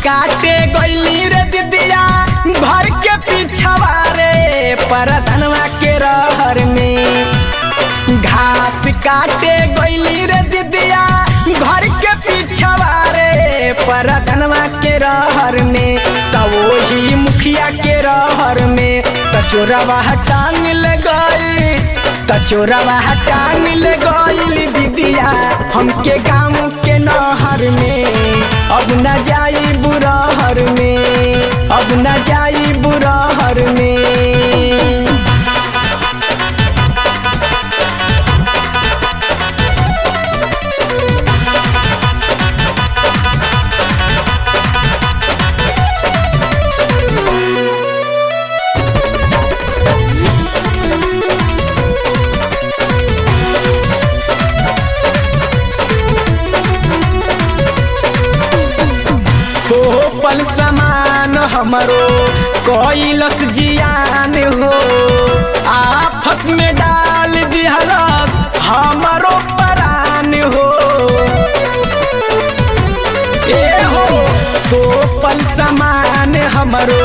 काटे गइली रे दीदिया घर के पीछवा रे परधनवा के रहर में। घास काटे गइली रे दीदिया घर के पीछवा रे परधनवा के रहर में। त वही मुखिया के रहर में तचोरवा टांग ले गई, तचोरवा टांग ले गइली दीदिया हमके गाँव के नहर में। अब न जाई बुरहर में, अब न जाई बुरहर में। पल समान हमरो कोइलस जियान हो, आफत में डाल दिहलस हमरो परान हो। ए हो तो पल समान हमरो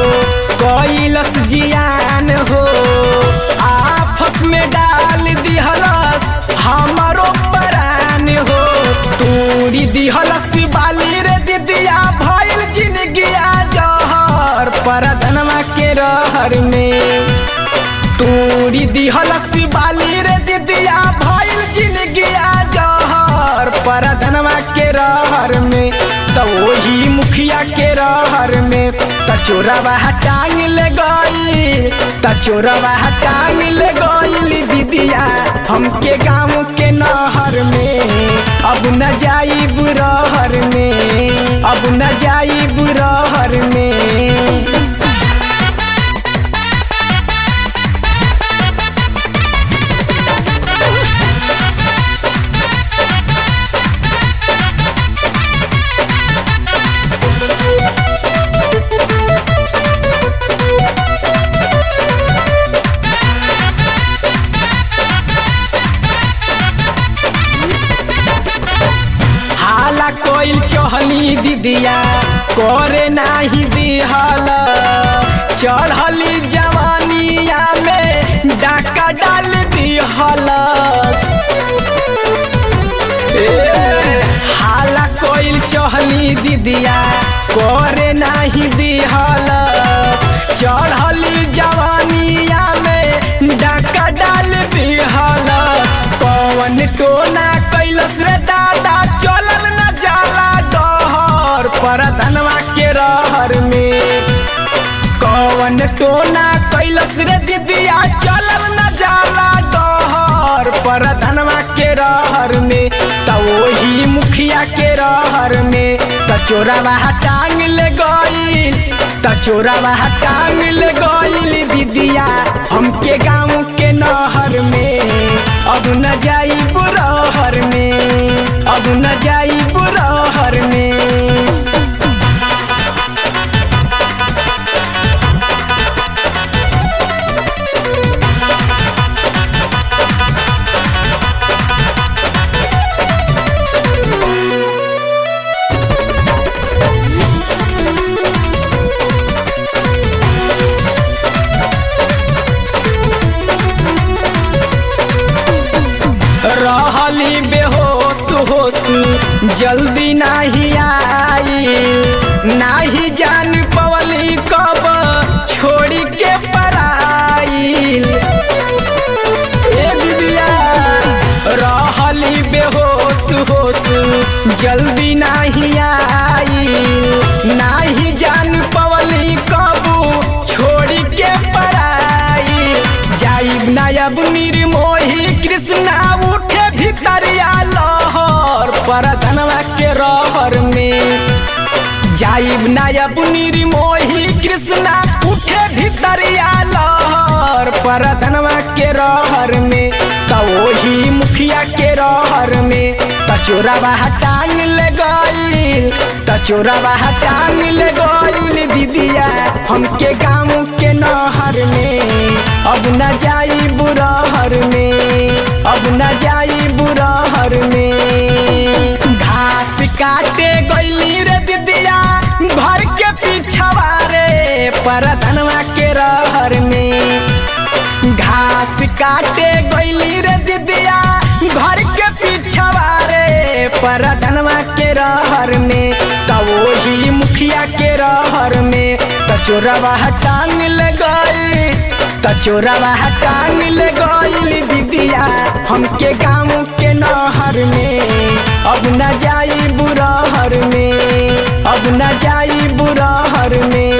कोइलस जियान हो, आफत में डाल दिहलस हमरो परान हो। तूड़ी दिहलस बाली रे दीदिया भइल जिनगिया जहर परधनवा के रहर में। तूड़ी दिहलस बाली रे दीदिया भइल जिनगिया जहर परधनवा के रहर में। त वही मुखिया के रहर में तचोरवा टांग ले गई, तचोरवा टांग ले गइली दीदिया हमके गाँव के नहर में। अब न जाई बुरहर में, अब न जाई बुरहर में। कोइल चहली दीदिया करे नाही दिहल, चढ़ली जवानिया में डाका डाल दिहलस। हाला कोइल चहली दीदिया करे नाही दिहलस, चढ़ली जवानिया में डाका डाल दिहलस। कौन टोना कैलस रे दादा चलल न जाला डहर परधनवा के रहर में। कौन टोना कैलस रे दीदिया चलल न जाला डहर परधनवा के रहर में। त वही मुखिया के रहर में तचोरवा टांग ले गई, तचोरवा टांग ले गइली दीदिया हमके गाँव के नहर में। अब न जाई बुरहर में, अब न जाई बुरहर में। रहली बेहोश होश जल्दी नाही आई, नाही जान पवली कब छोड़ी के पराइल। ए दीदिया रहली बेहोश होश जल्दी नाही आई, नाही जान पवली कब छोड़ी के पराइल। जाइब नायब निर्मोही कृष्णा उठे भितरिया लहर परधनवा के रहर में। जाइब नायब निर्मोही कृष्णा उठे भितरिया लहर परधनवा के रहर में। त वही मुखिया के रहर में तचोरवा टांग ले गइल, तचोरवा टांग ले गइल दीदिया हमके गाँव के नहर में। अब न जाई बुरहर में, अब न जाई बुरहर में। घास काटे गइली रे दीदिया घर काटे गइली रे दीदिया घर के पिछवा रे परधनवा के रहर में त वही मुखिया के रहर में त चोरवा टांग ले गई त चोरवा टांग ले गइल दीदिया हमके गाँव के नहर में अब न जाई बुरहर में अब न जाई बुरहर में।